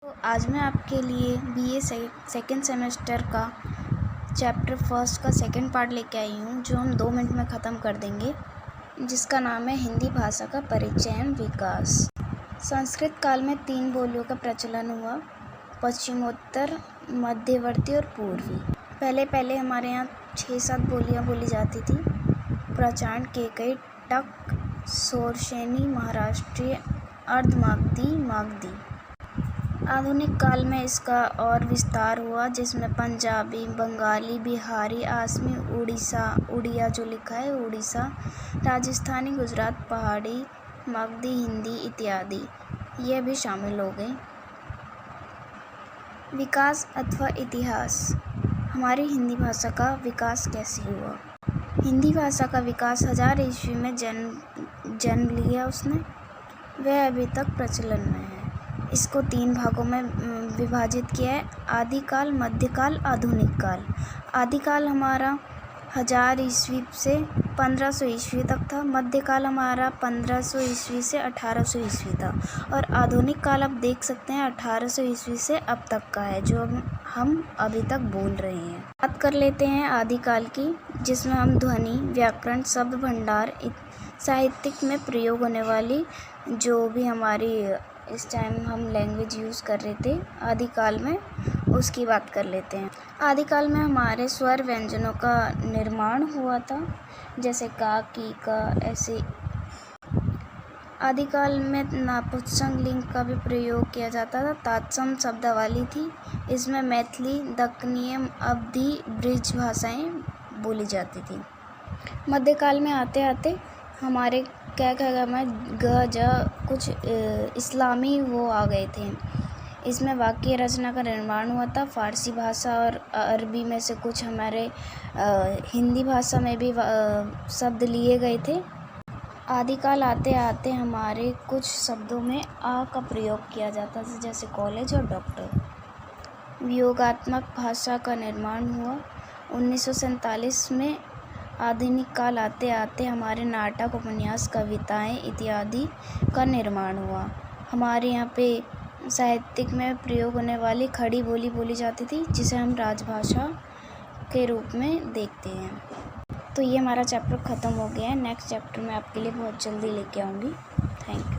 तो आज मैं आपके लिए बीए सेकेंड सेमेस्टर का चैप्टर फर्स्ट का सेकंड पार्ट लेके आई हूँ, जो हम 2 मिनट में ख़त्म कर देंगे, जिसका नाम है हिंदी भाषा का परिचय एवं विकास। संस्कृत काल में 3 बोलियों का प्रचलन हुआ, पश्चिमोत्तर, मध्यवर्ती और पूर्वी। पहले हमारे यहाँ 6-7 बोलियाँ बोली जाती थी। प्रचंड, केकई, टक, शोरसेनी, महाराष्ट्रीय, अर्धमागधी, मागधी। आधुनिक काल में इसका और विस्तार हुआ, जिसमें पंजाबी, बंगाली, बिहारी, आसमी, उड़िया जो लिखा है उड़ीसा, राजस्थानी, गुजरात, पहाड़ी, मागधी, हिंदी इत्यादि ये भी शामिल हो गए। विकास अथवा इतिहास। हमारी हिंदी भाषा का विकास कैसे हुआ? हिंदी भाषा का विकास 1000 ईस्वी में जन्म लिया उसने। वह अभी तक प्रचलन में है। इसको 3 भागों में विभाजित किया है: आदिकाल, मध्यकाल, आधुनिक काल। आदिकाल हमारा 1000 ईस्वी से 1500 ईस्वी तक था। मध्यकाल हमारा 1500 ईस्वी से 1800 ईस्वी था। और आधुनिक काल आप देख सकते हैं 1800 ईस्वी से अब तक का है, जो हम अभी तक बोल रहे हैं। बात कर लेते हैं आदिकाल की, जिसमें हम ध्वनि, व्याकरण, शब्द भंडार, साहित्यिक में प्रयोग होने वाली जो भी हमारी इस टाइम हम लैंग्वेज यूज़ कर रहे थे आदिकाल में, उसकी बात कर लेते हैं। आदिकाल में हमारे स्वर व्यंजनों का निर्माण हुआ था, जैसे का, की, का, ऐसे। आदिकाल में नपुंसक लिंग का भी प्रयोग किया जाता था। तत्सम शब्दावली थी। इसमें मैथिली, दक्कनीय, अवधी, ब्रिज भाषाएं बोली जाती थी। मध्यकाल में आते आते हमारे क्या में ग ज कुछ इस्लामी वो आ गए थे। इसमें वाक्य रचना का निर्माण हुआ था। फारसी भाषा और अरबी में से कुछ हमारे हिंदी भाषा में भी शब्द लिए गए थे। आदिकाल आते आते हमारे कुछ शब्दों में आ का प्रयोग किया जाता था, जैसे कॉलेज और डॉक्टर। वियोगात्मक भाषा का निर्माण हुआ 1947 में। आधुनिक काल आते आते हमारे नाटक, उपन्यास, कविताएं इत्यादि का निर्माण हुआ। हमारे यहाँ पे साहित्यिक में प्रयोग होने वाली खड़ी बोली बोली जाती थी, जिसे हम राजभाषा के रूप में देखते हैं। तो ये हमारा चैप्टर ख़त्म हो गया है। नेक्स्ट चैप्टर मैं आपके लिए बहुत जल्दी लेके आऊँगी। Thank you.